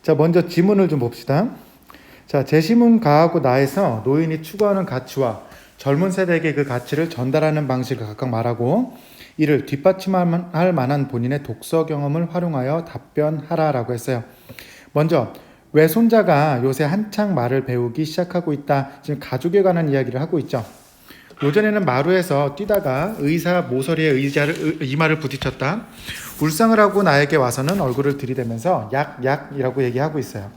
자, 먼저 지문을 좀 봅시다. 자, 제시문 가하고 나에서 노인이 추구하는 가치와 젊은 세대에게 그 가치를 전달하는 방식을 각각 말하고 이를 뒷받침할 만한 본인의 독서 경험을 활용하여 답변하라라고 했어요. 먼저 외손자가 요새 한창 말을 배우기 시작하고 있다. 지금 가족에 관한 이야기를 하고 있죠. 요전에는 마루에서 뛰다가 의사 모서리에 이마를 부딪혔다. 울상을 하고 나에게 와서는 얼굴을 들이대면서 약이라고 얘기하고 있어요.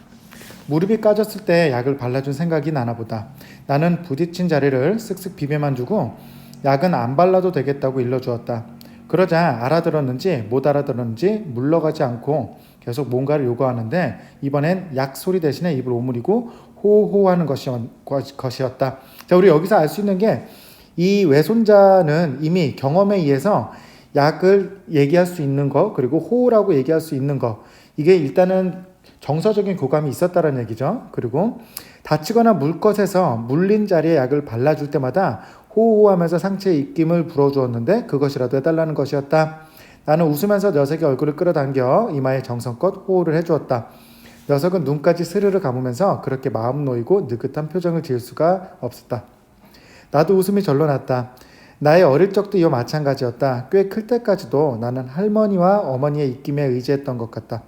무릎이 까졌을 때 약을 발라준 생각이 나나 보다. 나는 부딪힌 자리를 쓱쓱 비벼만 주고 약은 안 발라도 되겠다고 일러주었다. 그러자 알아들었는지 못 알아들었는지 물러가지 않고 계속 뭔가를 요구하는데 이번엔 약 소리 대신에 입을 오므리고 호호하는 것이었다. 자, 우리 여기서 알 수 있는 게 이 외손자는 이미 경험에 의해서 약을 얘기할 수 있는 거 그리고 호우라고 얘기할 수 있는 거 이게 일단은 정서적인 교감이 있었다는 얘기죠. 그리고 다치거나 물 것에서 물린 자리에 약을 발라줄 때마다 호호하면서 상체에 입김을 불어주었는데 그것이라도 해달라는 것이었다. 나는 웃으면서 녀석의 얼굴을 끌어당겨 이마에 정성껏 호호를 해주었다. 녀석은 눈까지 스르르 감으면서 그렇게 마음 놓이고 느긋한 표정을 지을 수가 없었다. 나도 웃음이 절로 났다. 나의 어릴 적도 이와 마찬가지였다. 꽤 클 때까지도 나는 할머니와 어머니의 입김에 의지했던 것 같다.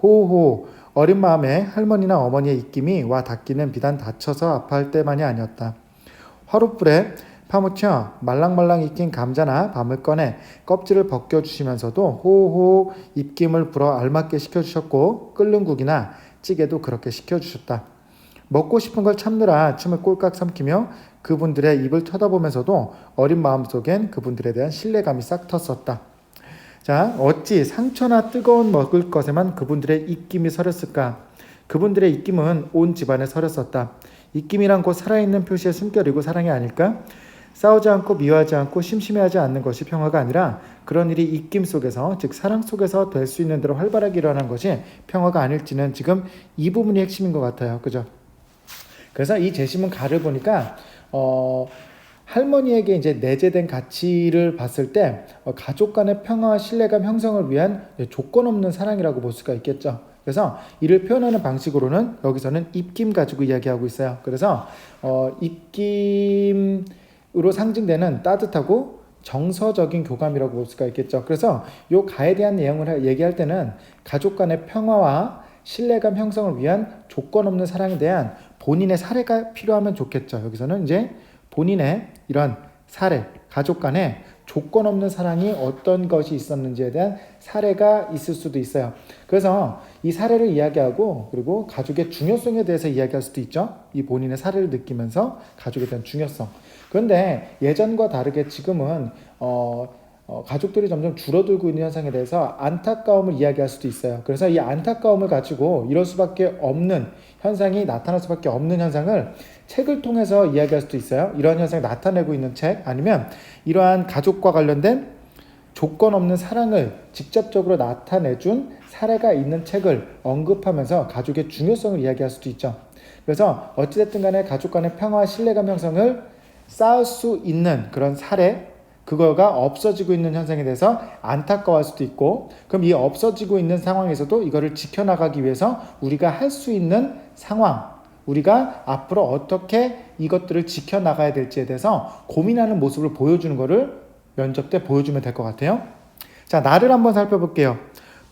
호호, 어린 마음에 할머니나 어머니의 입김이 와 닿기는 비단 다쳐서 아파할 때만이 아니었다. 화롯불에 파묻혀 말랑말랑 익힌 감자나 밤을 꺼내 껍질을 벗겨주시면서도 호호 입김을 불어 알맞게 시켜주셨고 끓는 국이나 찌개도 그렇게 시켜주셨다. 먹고 싶은 걸 참느라 침을 꼴깍 삼키며 그분들의 입을 쳐다보면서도 어린 마음속엔 그분들에 대한 신뢰감이 싹 텄었다. 자, 어찌 상처나 뜨거운 먹을 것에만 그분들의 입김이 서렸을까? 그분들의 입김은 온 집안에 서렸었다. 입김이란 곧 살아있는 표시의 숨결이고 사랑이 아닐까? 싸우지 않고 미워하지 않고 심심해하지 않는 것이 평화가 아니라 그런 일이 입김 속에서 즉 사랑 속에서 될 수 있는 대로 활발하게 일어나는 것이 평화가 아닐지는 지금 이 부분이 핵심인 것 같아요. 그죠? 그래서 이 제시문 가를 보니까 할머니에게 이제 내재된 가치를 봤을 때 가족 간의 평화와 신뢰감 형성을 위한 조건 없는 사랑이라고 볼 수가 있겠죠. 그래서 이를 표현하는 방식으로는 여기서는 입김 가지고 이야기하고 있어요. 그래서 입김으로 상징되는 따뜻하고 정서적인 교감이라고 볼 수가 있겠죠. 그래서 이 가에 대한 내용을 얘기할 때는 가족 간의 평화와 신뢰감 형성을 위한 조건 없는 사랑에 대한 본인의 사례가 필요하면 좋겠죠. 여기서는 이제 본인의 이런 사례, 가족 간에 조건 없는 사랑이 어떤 것이 있었는지에 대한 사례가 있을 수도 있어요. 그래서 이 사례를 이야기하고 그리고 가족의 중요성에 대해서 이야기할 수도 있죠. 이 본인의 사례를 느끼면서 가족에 대한 중요성. 그런데 예전과 다르게 지금은 가족들이 점점 줄어들고 있는 현상에 대해서 안타까움을 이야기할 수도 있어요. 그래서 이 안타까움을 가지고 이럴 수밖에 없는 현상이 나타날 수밖에 없는 현상을 책을 통해서 이야기할 수도 있어요. 이러한 현상이 나타내고 있는 책 아니면 이러한 가족과 관련된 조건 없는 사랑을 직접적으로 나타내준 사례가 있는 책을 언급하면서 가족의 중요성을 이야기할 수도 있죠. 그래서 어찌됐든 간에 가족 간의 평화와 신뢰감 형성을 쌓을 수 있는 그런 사례 그거가 없어지고 있는 현상에 대해서 안타까워할 수도 있고 그럼 이 없어지고 있는 상황에서도 이거를 지켜나가기 위해서 우리가 할 수 있는 상황 우리가 앞으로 어떻게 이것들을 지켜나가야 될지에 대해서 고민하는 모습을 보여주는 거를 면접 때 보여주면 될 것 같아요. 자, 나를 한번 살펴볼게요.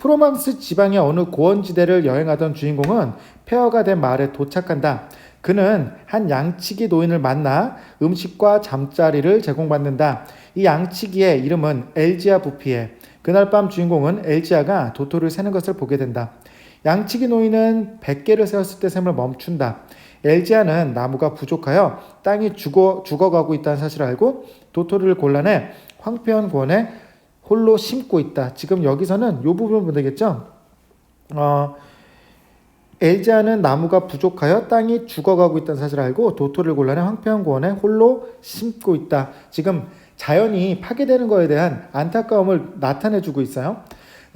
프로방스 지방의 어느 고원지대를 여행하던 주인공은 폐허가 된 마을에 도착한다. 그는 한 양치기 노인을 만나 음식과 잠자리를 제공받는다. 이 양치기의 이름은 엘지아 부피에. 그날 밤 주인공은 엘지아가 도토리를 세는 것을 보게 된다. 양치기 노인은 100개를 세웠을 때 셈을 멈춘다. 엘지아는 나무가 부족하여 땅이 죽어가고 있다는 사실을 알고 도토리를 골라내 황폐한 고원에 홀로 심고 있다. 지금 여기서는 이 부분을 보면 되겠죠? 엘지아는 나무가 부족하여 땅이 죽어가고 있다는 사실을 알고 도토리를 골라내 황폐한 고원에 홀로 심고 있다. 지금 자연이 파괴되는 것에 대한 안타까움을 나타내주고 있어요.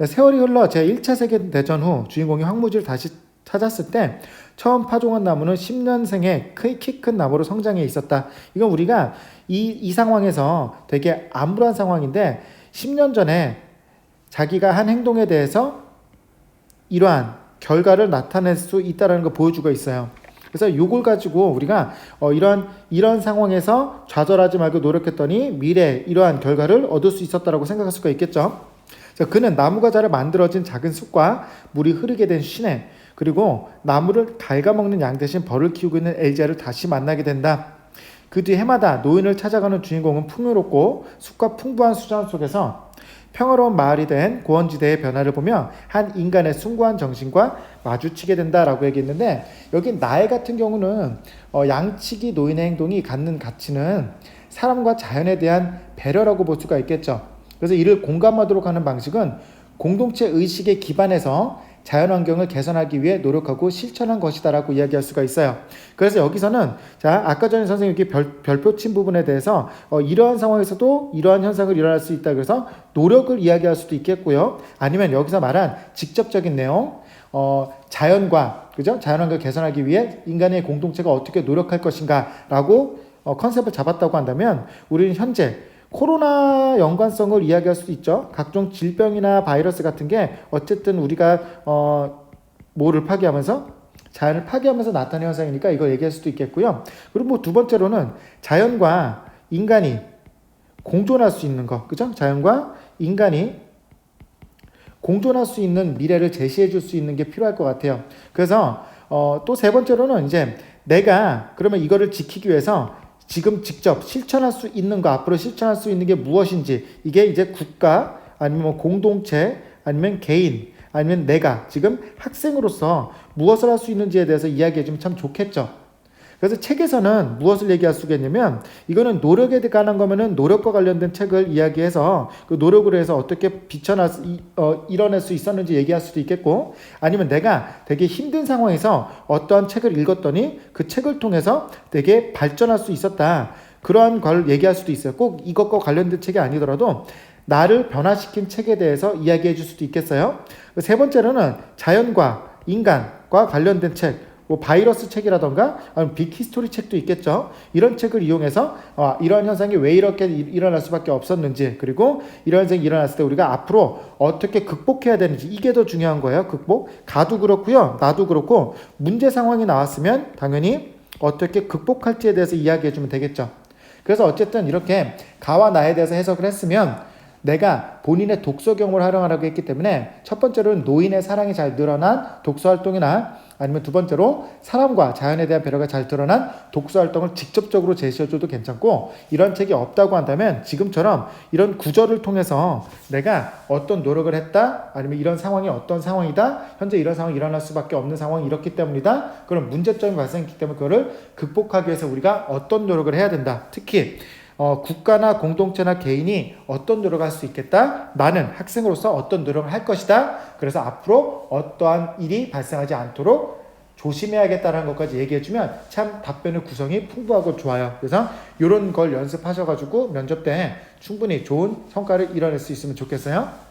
세월이 흘러 제1차 세계대전 후 주인공이 황무지를 다시 찾았을 때 처음 파종한 나무는 10년생의 키 큰 나무로 성장해 있었다. 이건 우리가 이 상황에서 되게 암울한 상황인데 10년 전에 자기가 한 행동에 대해서 이러한 결과를 나타낼 수 있다는 걸 보여주고 있어요. 그래서 이걸 가지고 우리가 이런 상황에서 좌절하지 말고 노력했더니 미래 이러한 결과를 얻을 수 있었다라고 생각할 수가 있겠죠. 그래서 그는 나무가 자라 만들어진 작은 숲과 물이 흐르게 된 시내, 그리고 나무를 갉아먹는 양 대신 벌을 키우고 있는 엘자를 다시 만나게 된다. 그 뒤 해마다 노인을 찾아가는 주인공은 풍요롭고 숲과 풍부한 수전 속에서 평화로운 마을이 된 고원지대의 변화를 보며 한 인간의 숭고한 정신과 마주치게 된다라고 얘기했는데, 여기 나의 같은 경우는 양치기 노인의 행동이 갖는 가치는 사람과 자연에 대한 배려라고 볼 수가 있겠죠. 그래서 이를 공감하도록 하는 방식은 공동체 의식에 기반해서 자연환경을 개선하기 위해 노력하고 실천한 것이다라고 이야기할 수가 있어요. 그래서 여기서는 자, 아까 전에 선생님이 별표 친 부분에 대해서 이러한 상황에서도 이러한 현상을 일어날 수 있다, 그래서 노력을 이야기할 수도 있겠고요. 아니면 여기서 말한 직접적인 내용, 자연과 그죠? 자연환경을 개선하기 위해 인간의 공동체가 어떻게 노력할 것인가라고 컨셉을 잡았다고 한다면, 우리는 현재 코로나 연관성을 이야기할 수도 있죠. 각종 질병이나 바이러스 같은 게 어쨌든 우리가 뭐를 파괴하면서, 자연을 파괴하면서 나타나는 현상이니까 이걸 얘기할 수도 있겠고요. 그리고 뭐 두 번째로는 자연과 인간이 공존할 수 있는 거, 그죠? 자연과 인간이 공존할 수 있는 미래를 제시해 줄 수 있는 게 필요할 것 같아요. 그래서 또 세 번째로는 이제 내가 그러면 이거를 지키기 위해서 지금 직접 실천할 수 있는 거, 앞으로 실천할 수 있는 게 무엇인지, 이게 이제 국가 아니면 공동체 아니면 개인 아니면 내가 지금 학생으로서 무엇을 할 수 있는지에 대해서 이야기해 주면 참 좋겠죠. 그래서 책에서는 무엇을 얘기할 수가 있냐면, 이거는 노력에 관한 거면은 노력과 관련된 책을 이야기해서 그 노력으로 해서 어떻게 이뤄낼 수 있었는지 얘기할 수도 있겠고, 아니면 내가 되게 힘든 상황에서 어떠한 책을 읽었더니 그 책을 통해서 되게 발전할 수 있었다, 그러한 걸 얘기할 수도 있어요. 꼭 이것과 관련된 책이 아니더라도 나를 변화시킨 책에 대해서 이야기해 줄 수도 있겠어요. 세 번째로는 자연과 인간과 관련된 책, 뭐 바이러스 책이라던가 아니면 빅히스토리 책도 있겠죠. 이런 책을 이용해서 이러한 현상이 왜 이렇게 일어날 수밖에 없었는지, 그리고 이런 현상이 일어났을 때 우리가 앞으로 어떻게 극복해야 되는지, 이게 더 중요한 거예요. 극복. 가도 그렇고요, 나도 그렇고, 문제 상황이 나왔으면 당연히 어떻게 극복할지에 대해서 이야기해 주면 되겠죠. 그래서 어쨌든 이렇게 가와 나에 대해서 해석을 했으면, 내가 본인의 독서 경험을 활용하라고 했기 때문에 첫 번째로는 노인의 사랑이 잘 드러난 독서 활동이나, 아니면 두 번째로 사람과 자연에 대한 배려가 잘 드러난 독서 활동을 직접적으로 제시해줘도 괜찮고, 이런 책이 없다고 한다면 지금처럼 이런 구절을 통해서 내가 어떤 노력을 했다, 아니면 이런 상황이 어떤 상황이다, 현재 이런 상황이 일어날 수밖에 없는 상황이 이렇기 때문이다, 그런 문제점이 발생했기 때문에 그거를 극복하기 위해서 우리가 어떤 노력을 해야 된다. 특히 국가나 공동체나 개인이 어떤 노력을 할 수 있겠다, 나는 학생으로서 어떤 노력을 할 것이다, 그래서 앞으로 어떠한 일이 발생하지 않도록 조심해야겠다는 것까지 얘기해주면 참 답변의 구성이 풍부하고 좋아요. 그래서 이런 걸 연습하셔가지고 면접 때 충분히 좋은 성과를 이뤄낼 수 있으면 좋겠어요.